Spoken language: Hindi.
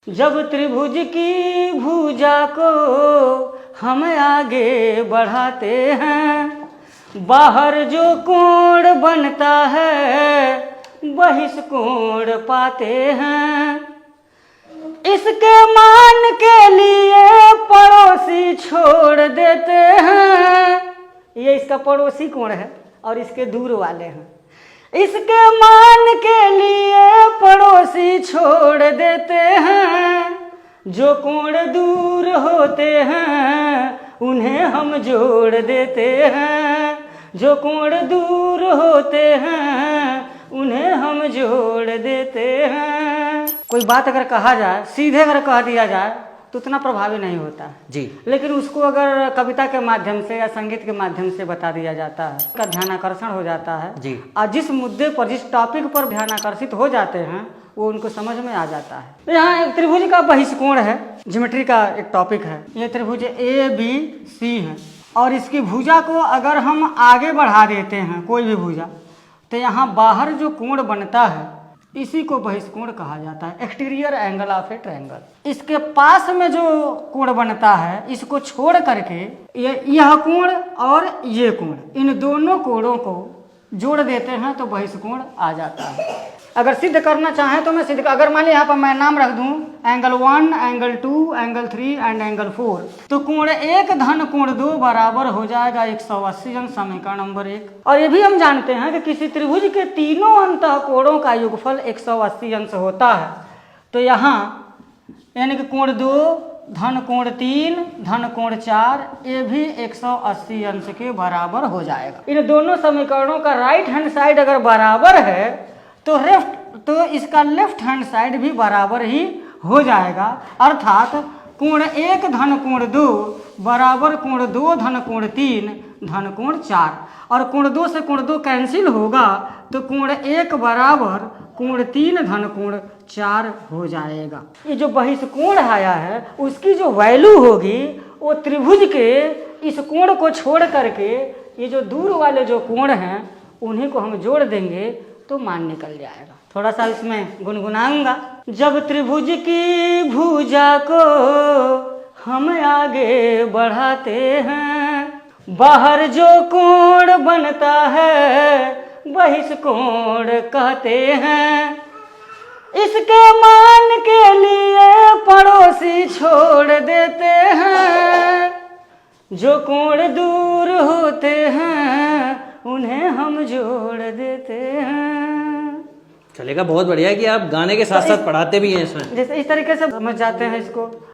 जब त्रिभुज की भुजा को हम आगे बढ़ाते हैं, बाहर जो कोण बनता है बहिष्कोण पाते हैं। इसके मान के लिए पड़ोसी छोड़ देते हैं। ये इसका पड़ोसी कोण है और इसके दूर वाले हैं। इसके मान के लिए पड़ोसी छोड़ देते हैं। जो कोण दूर होते हैं उन्हें हम जोड़ देते हैं। जो कोण दूर होते हैं उन्हें हम जोड़ देते हैं। कोई बात अगर कहा जाए, सीधे अगर कह दिया जाए तो उतना प्रभावी नहीं होता जी, लेकिन उसको अगर कविता के माध्यम से या संगीत के माध्यम से बता दिया जाता है, उसका ध्यानाकर्षण हो जाता है जी। और जिस मुद्दे पर, जिस टॉपिक पर ध्यानाकर्षित हो जाते हैं वो उनको समझ में आ जाता है। तो यहाँ एक त्रिभुज का बहिष्कोण है, ज्योमेट्री का एक टॉपिक है। ये त्रिभुज ABC है और इसकी भुजा को अगर हम आगे बढ़ा देते हैं, कोई भी भुजा, तो यहाँ बाहर जो कोण बनता है इसी को बहिष्कोण कहा जाता है, exterior angle of A triangle. इसके पास में जो कोण बनता है इसको छोड़ करके यह कोण और ये कोण, इन दोनों कोणों को जोड़ देते हैं तो बहिष्कोण आ जाता है। अगर सिद्ध करना चाहें तो मैं सिद्ध, अगर मान लीजिए यहाँ पर मैं नाम रख दूं angle 1, angle 2, angle 3 and angle 4, तो कोण 1 धन कोण 2 बराबर हो जाएगा 180 अंश, समीकरण नंबर 1। और ये भी हम जानते हैं कि किसी त्रिभुज के तीनों अंतः कोणों का योगफल 180 अंश होता है। तो यहाँ यानी कि कोण 2 धन कोण 3 धन कोण 4 ये भी 180 अंश के बराबर हो जाएगा। इन दोनों समीकरणों का राइट हैंड साइड अगर बराबर है तो इसका लेफ्ट हैंड साइड भी बराबर ही हो जाएगा। अर्थात कोण 1 धन कोण 2 बराबर कोण 2 धन कोण 3 धन कोण 4, और कोण 2 से कोण 2 कैंसिल होगा तो कोण 1 बराबर कोण 3 धन कोण 4 हो जाएगा। ये जो बहिष्कोण आया है उसकी जो वैल्यू होगी वो त्रिभुज के इस कोण को छोड़ करके ये जो दूर वाले जो कोण हैं उन्हीं को हम जोड़ देंगे तो मान निकल जाएगा। थोड़ा सा इसमें गुनगुनाऊंगा। जब त्रिभुज की भुजा को हम आगे बढ़ाते हैं, बाहर जो कोण बनता है बहिष्कोण कहते हैं। इसके मान के लिए पड़ोसी छोड़ देते हैं। जो कोण दूर होते हैं उन्हें हम जोड़ देते हैं। चलेगा। बहुत बढ़िया है कि आप गाने के साथ साथ पढ़ाते भी हैं इसमें। जैसे इस तरीके से समझ जाते हैं इसको।